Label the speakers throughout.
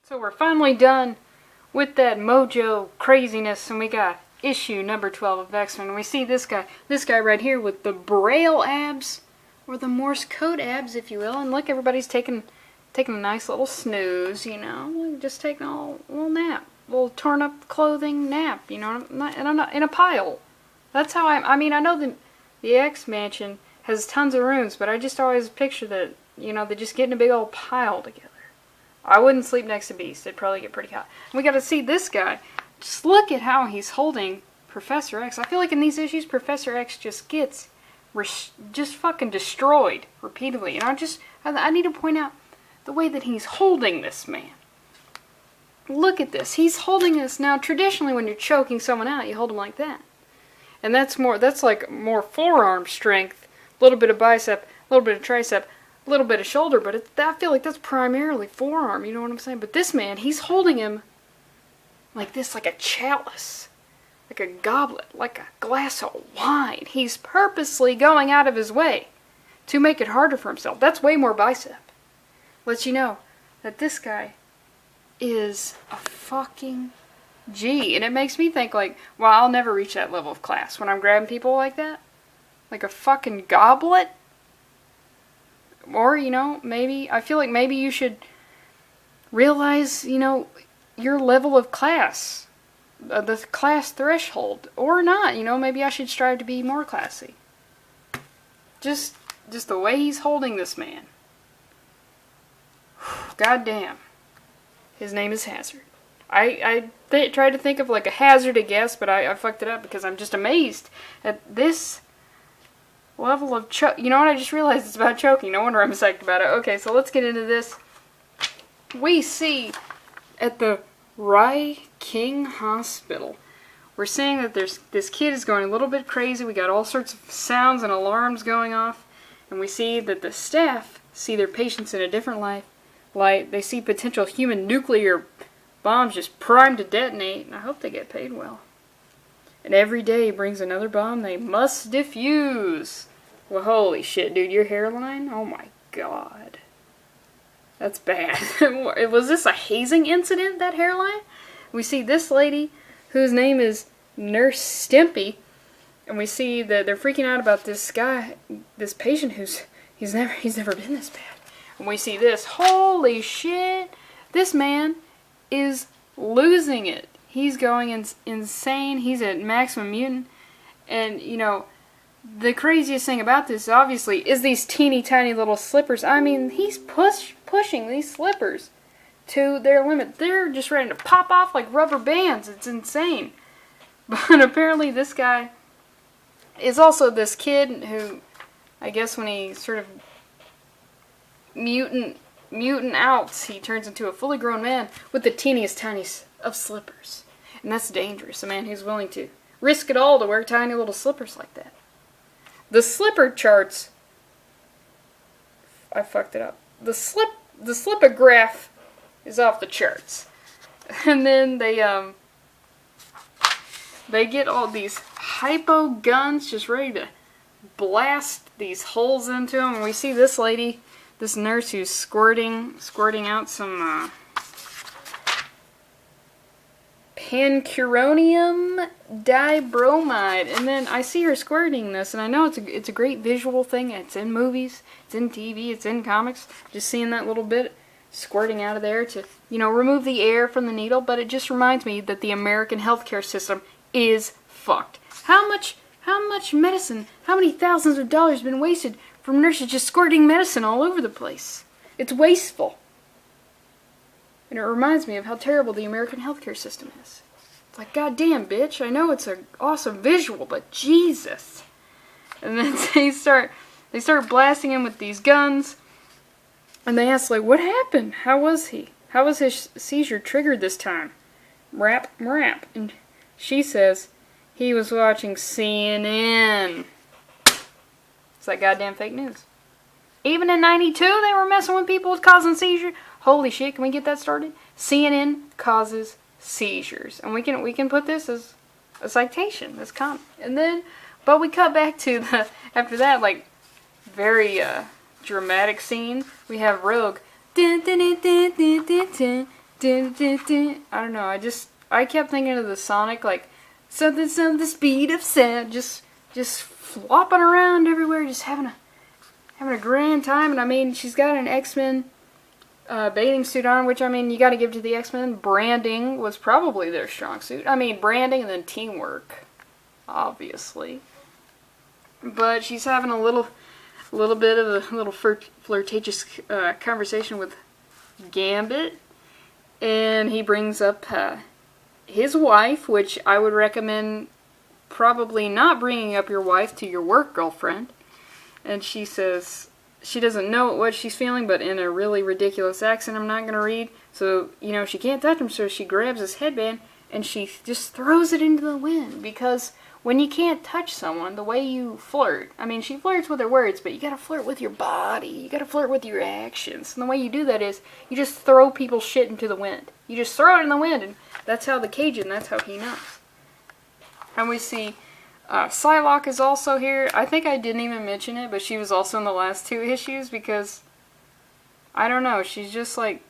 Speaker 1: So we're finally done with that mojo craziness, and we got issue number 12 of X-Men. We see this guy right here with the Braille abs, or the Morse code abs, if you will. And look, everybody's taking a nice little snooze, you know, just taking a little nap, a little torn up clothing nap, you know, and I'm not in a pile. That's how I mean, I know the X Mansion has tons of rooms, but I just always picture that, you know, they just get in a big old pile together. I wouldn't sleep next to Beast. It'd probably get pretty hot. And we got to see this guy. Just look at how he's holding Professor X. I feel like in these issues, Professor X just gets just fucking destroyed repeatedly. And I need to point out the way that he's holding this man. Look at this. He's holding this. Now, traditionally, when you're choking someone out, you hold them like that. And that's like more forearm strength, a little bit of bicep, a little bit of tricep, a little bit of shoulder, but I feel like that's primarily forearm, you know what I'm saying? But this man, he's holding him like this, like a chalice, like a goblet, like a glass of wine. He's purposely going out of his way to make it harder for himself. That's way more bicep. Lets you know that this guy is a fucking G. And it makes me think like, well, I'll never reach that level of class when I'm grabbing people like that. Like a fucking goblet. Or, you know, maybe, I feel like maybe you should realize, you know, your level of class. The class threshold. Or not, you know, maybe I should strive to be more classy. Just the way he's holding this man. God damn. His name is Hazard. I tried to think of like a hazard to guess, but I fucked it up because I'm just amazed at this level of choke. You know what? I just realized it's about choking. No wonder I'm psyched about it. Okay, so let's get into this. We see at the Rye King Hospital, we're seeing that this kid is going a little bit crazy. We got all sorts of sounds and alarms going off, and we see that the staff see their patients in a different light. They see potential human nuclear bombs just primed to detonate, and I hope they get paid well. And every day brings another bomb they must defuse. Well, holy shit, dude, your hairline? Oh my god. That's bad. Was this a hazing incident, that hairline? We see this lady, whose name is Nurse Stimpy, and we see that they're freaking out about this guy, this patient he's never been this bad. And we see this. Holy shit. This man is losing it. He's going insane. He's at maximum mutant. And, you know, the craziest thing about this, obviously, is these teeny tiny little slippers. I mean, he's pushing these slippers to their limit. They're just ready to pop off like rubber bands. It's insane. But apparently this guy is also this kid who, I guess when he sort of mutant outs, he turns into a fully grown man with the teeniest tiniest of slippers. And that's dangerous. A man who's willing to risk it all to wear tiny little slippers like that. The slipper charts, I fucked it up. The slipograph is off the charts. And then they get all these hypo guns just ready to blast these holes into them. And we see this lady, this nurse who's squirting out some pancuronium dibromide, and then I see her squirting this, and I know it's a great visual thing. It's in movies, it's in TV, it's in comics. Just seeing that little bit squirting out of there to, you know, remove the air from the needle. But it just reminds me that the American healthcare system is fucked. How much medicine, how many thousands of dollars have been wasted from nurses just squirting medicine all over the place? It's wasteful. And it reminds me of how terrible the American healthcare system is. It's like, goddamn, bitch, I know it's an awesome visual, but Jesus. And then they start blasting him with these guns. And they ask, like, what happened? How was he? How was his seizure triggered this time? Rap. And she says, he was watching CNN. It's like goddamn fake news. Even in 92, they were messing with people with causing seizure. Holy shit, can we get that started? CNN causes seizures. And we can put this as a citation, this comment. And then, but we cut back to after that, like, very dramatic scene. We have Rogue. Dun, dun, dun, dun, dun, dun, dun. Dun, dun, dun. I don't know. I kept thinking of the Sonic, like, something, the speed of sound, just flopping around everywhere, just having a grand time. And I mean, she's got an X-Men bathing suit on, which, I mean, you got to give to the X-Men. Branding was probably their strong suit. I mean, branding and then teamwork, obviously. But she's having a little bit of a little flirtatious conversation with Gambit, and he brings up his wife, which I would recommend probably not bringing up your wife to your work girlfriend. And she says she doesn't know what she's feeling, but in a really ridiculous accent I'm not going to read. So, you know, she can't touch him, so she grabs his headband and she just throws it into the wind, because when you can't touch someone, the way you flirt, I mean, she flirts with her words, but you gotta flirt with your body, you gotta flirt with your actions. And the way you do that is, you just throw people's shit into the wind. You just throw it in the wind, and that's how the Cajun, that's how he knows. And we see Psylocke is also here. I think I didn't even mention it, but she was also in the last 2 issues, because, I don't know, she's just like,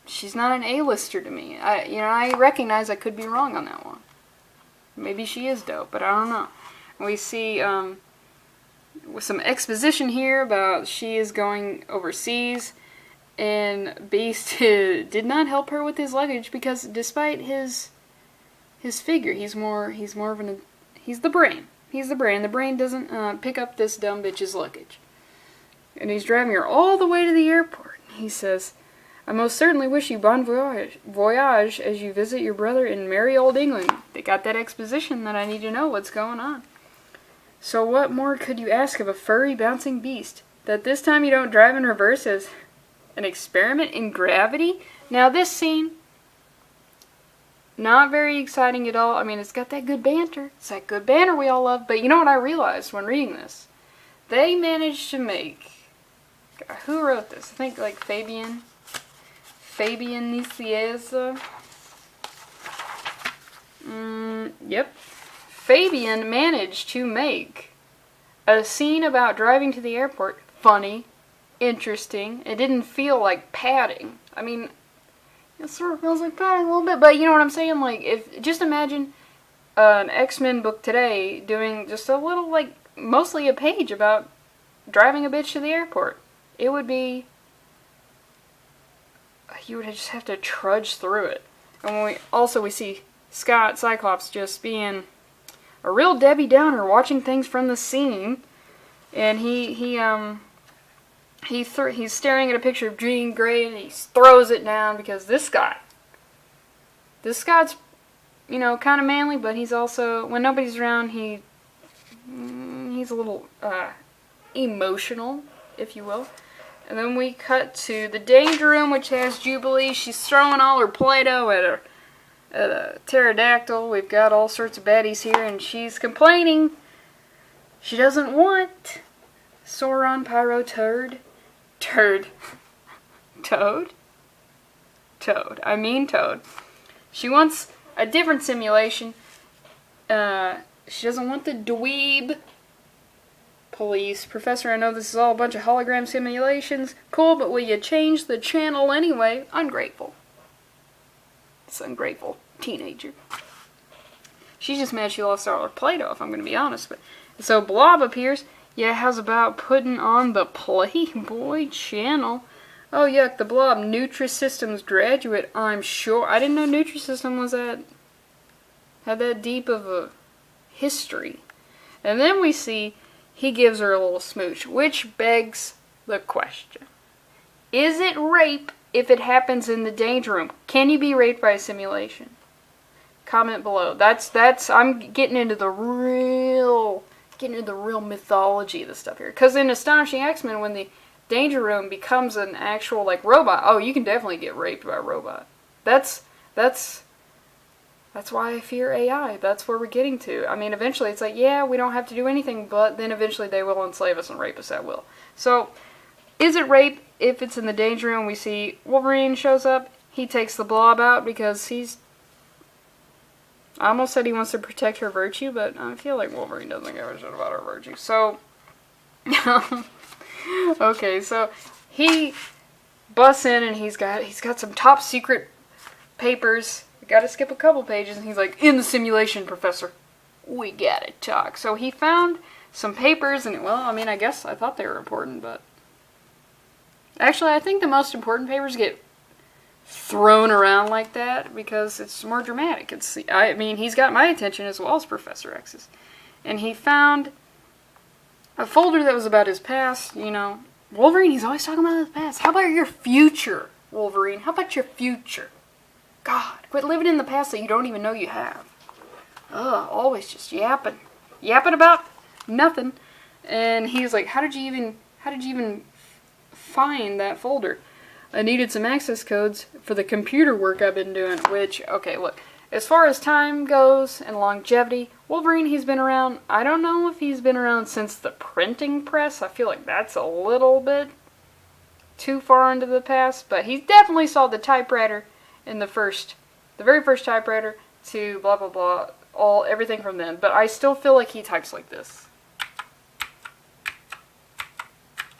Speaker 1: she's not an A-lister to me. I recognize I could be wrong on that one. Maybe she is dope, but I don't know. We see some exposition here about she is going overseas, and Beast did not help her with his luggage, because despite his figure, he's the brain. He's the brain. The brain doesn't pick up this dumb bitch's luggage. And he's driving her all the way to the airport. He says, I most certainly wish you bon voyage as you visit your brother in merry old England. They got that exposition that I need to know what's going on. So what more could you ask of a furry bouncing beast? That this time you don't drive in reverse as an experiment in gravity? Now this scene, not very exciting at all. I mean, it's got that good banter. It's that good banter we all love. But you know what I realized when reading this? They managed to make, who wrote this? I think like Fabian Nicieza. Yep. Fabian managed to make a scene about driving to the airport funny, interesting. It didn't feel like padding. I mean, it sort of feels like padding a little bit, but you know what I'm saying? Like, just imagine an X-Men book today doing just a little, like, mostly a page about driving a bitch to the airport. It would be, you would just have to trudge through it. And we see Scott Cyclops just being a real Debbie Downer, watching things from the scene, and he's staring at a picture of Jean Grey, and he throws it down, because this Scott's, you know, kind of manly, but he's also, when nobody's around, he's a little emotional, if you will. And then we cut to the Danger Room, which has Jubilee. She's throwing all her Play-Doh at a pterodactyl. We've got all sorts of baddies here, and she's complaining. She doesn't want Sauron Pyro Toad. I mean Toad. She wants a different simulation. She doesn't want the dweeb police. Professor, I know this is all a bunch of hologram simulations. Cool, but will you change the channel anyway? Ungrateful. This ungrateful teenager. She's just mad she lost all her Play-Doh, if I'm going to be honest. But so Blob appears. Yeah, how's about putting on the Playboy channel? Oh, yuck, the Blob, Nutrisystems graduate, I'm sure. I didn't know Nutrisystem had that deep of a history. And then we see he gives her a little smooch, which begs the question. Is it rape if it happens in the Danger Room? Can you be raped by a simulation? Comment below. I'm getting into the real mythology of this stuff here. Because in Astonishing X-Men, when the Danger Room becomes an actual, like, robot, oh, you can definitely get raped by a robot. That's why I fear AI. That's where we're getting to. I mean, eventually it's like, yeah, we don't have to do anything, but then eventually they will enslave us and rape us at will. So, is it rape if it's in the Danger Room? We see Wolverine shows up. He takes the Blob out because I almost said he wants to protect her virtue, but I feel like Wolverine doesn't give a shit about her virtue. So, okay, so he busts in, and he's got some top secret papers. We gotta skip a couple pages, and he's like, "In the simulation, Professor, we gotta talk." So he found some papers, and well, I mean, I guess I thought they were important, but actually, I think the most important papers get thrown around like that because it's more dramatic. I mean, he's got my attention as well as Professor X's, and he found a folder that was about his past. You know, Wolverine, he's always talking about his past. How about your future, Wolverine? How about your future? God, quit living in the past that you don't even know you have. Ugh, always just yapping about nothing. And he's like, how did you even find that folder? I needed some access codes for the computer work I've been doing, which, okay, look, as far as time goes and longevity, Wolverine, he's been around. I don't know if he's been around since the printing press. I feel like that's a little bit too far into the past, but he definitely saw the typewriter in the very first typewriter to blah blah blah, everything from then. But I still feel like he types like this.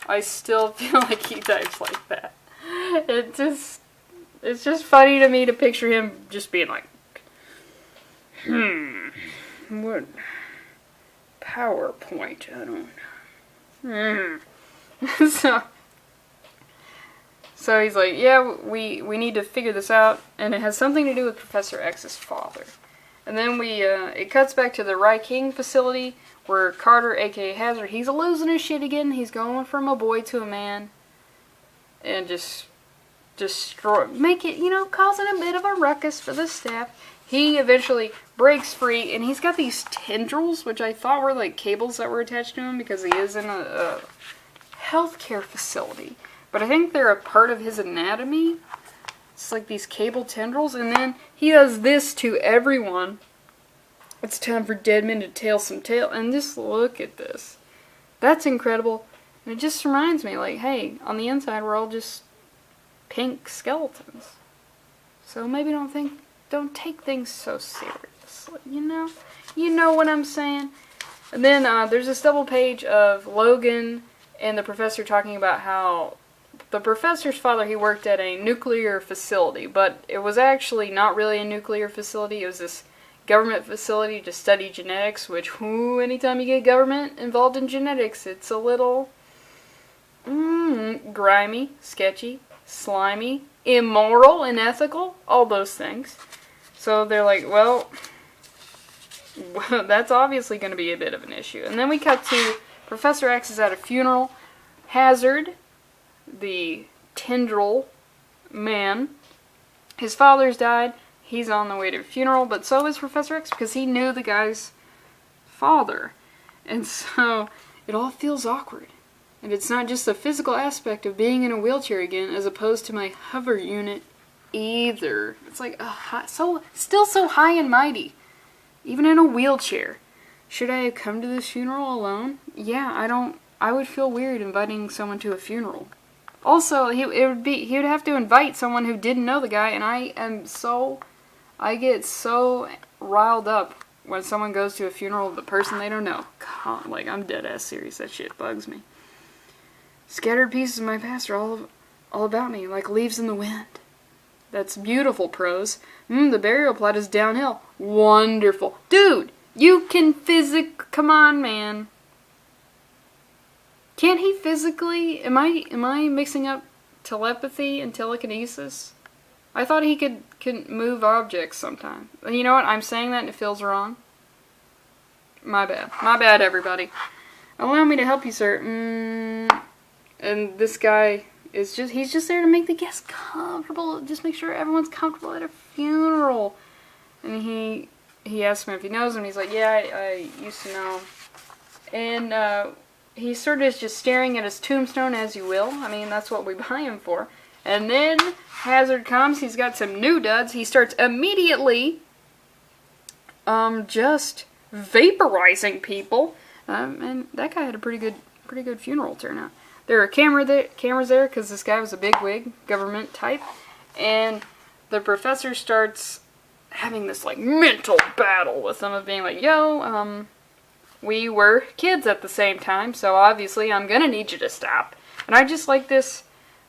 Speaker 1: I still feel like he types like that. It's just funny to me to picture him just being like, what PowerPoint? I don't know. So he's like, yeah, we need to figure this out, and it has something to do with Professor X's father. And then it cuts back to the King facility where Carter, aka Hazard, he's losing his shit again. He's going from a boy to a man, and just causing a bit of a ruckus for the staff. He eventually breaks free, and he's got these tendrils, which I thought were like cables that were attached to him because he is in a healthcare facility. But I think they're a part of his anatomy. It's like these cable tendrils, and then he does this to everyone. It's time for Deadman to tell some tale, and just look at this. That's incredible. And it just reminds me, like, hey, on the inside we're all just pink skeletons. So maybe don't take things so seriously, you know? You know what I'm saying? And then there's this double page of Logan and the professor talking about how the professor's father, he worked at a nuclear facility, but it was actually not really a nuclear facility. It was this government facility to study genetics, which, anytime you get government involved in genetics, it's a little grimy, sketchy, slimy, immoral, unethical, all those things. So they're like, well, that's obviously going to be a bit of an issue. And then we cut to Professor X is at a funeral. Hazard, the tendril man, his father's died. He's on the way to a funeral, but so is Professor X because he knew the guy's father. And so it all feels awkward. And it's not just the physical aspect of being in a wheelchair again as opposed to my hover unit either. It's like, still so high and mighty. Even in a wheelchair. Should I have come to this funeral alone? Yeah, I would feel weird inviting someone to a funeral. Also, he would have to invite someone who didn't know the guy, and I get so riled up when someone goes to a funeral of the person they don't know. God, like, I'm dead ass serious. That shit bugs me. Scattered pieces of my past are all about me, like leaves in the wind. That's beautiful prose. The burial plot is downhill. Wonderful. Dude, you can come on, man. Can't he physically... Am I mixing up telepathy and telekinesis? I thought he could move objects sometime. You know what? I'm saying that and it feels wrong. My bad. My bad, everybody. Allow me to help you, sir. And this guy is he's just there to make the guests comfortable. Just make sure everyone's comfortable at a funeral. And he asks him if he knows him. He's like, yeah, I used to know. And he sort of is just staring at his tombstone, as you will. I mean, that's what we buy him for. And then Hazard comes. He's got some new duds. He starts immediately just vaporizing people. And that guy had a pretty good funeral turnout. There are cameras there because this guy was a bigwig, government type. And the professor starts having this like mental battle with them of being like, yo, we were kids at the same time, so obviously I'm gonna need you to stop. And I just like this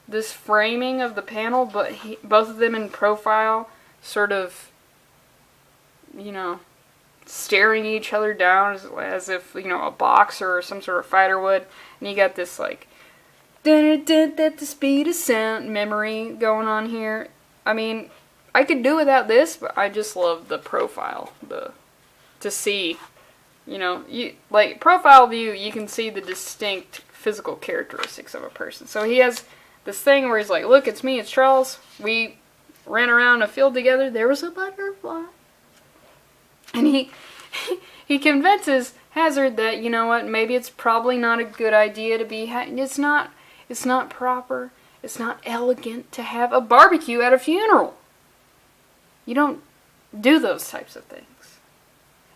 Speaker 1: this framing of the panel, but both of them in profile, sort of, you know, staring each other down as if, you know, a boxer or some sort of fighter would. And you got this, like, at the speed of sound memory going on here. I mean, I could do without this, but I just love the profile. To see, you know, like, profile view, you can see the distinct physical characteristics of a person. So he has this thing where he's like, look, it's me, it's Charles. We ran around a field together. There was a butterfly. And he convinces Hazard that, you know what, maybe it's probably not a good idea to be, it's not proper, it's not elegant to have a barbecue at a funeral. You don't do those types of things.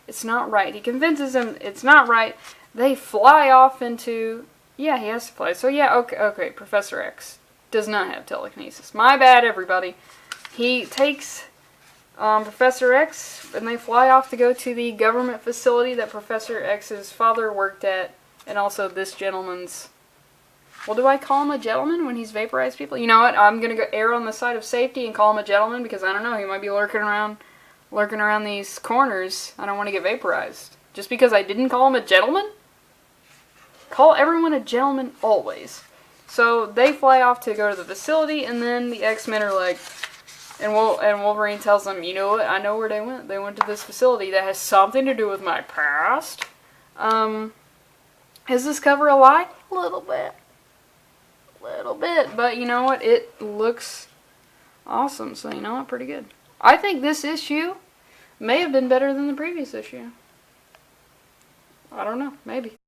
Speaker 1: It's not right. He convinces him it's not right. They fly off into, yeah, he has to fly. So yeah, okay, Professor X does not have telekinesis. My bad, everybody. He takes Professor X, and they fly off to go to the government facility that Professor X's father worked at, and also this gentleman's, well, do I call him a gentleman when he's vaporized people? You know what, I'm going to go err on the side of safety and call him a gentleman, because I don't know, he might be lurking around these corners. I don't want to get vaporized. Just because I didn't call him a gentleman? Call everyone a gentleman always. So they fly off to go to the facility, and then the X-Men are like, and Wolverine tells them, you know what, I know where they went. They went to this facility that has something to do with my past. Is this cover a lie? A little bit. But you know what, it looks awesome, so you know what, pretty good. I think this issue may have been better than the previous issue. I don't know, maybe.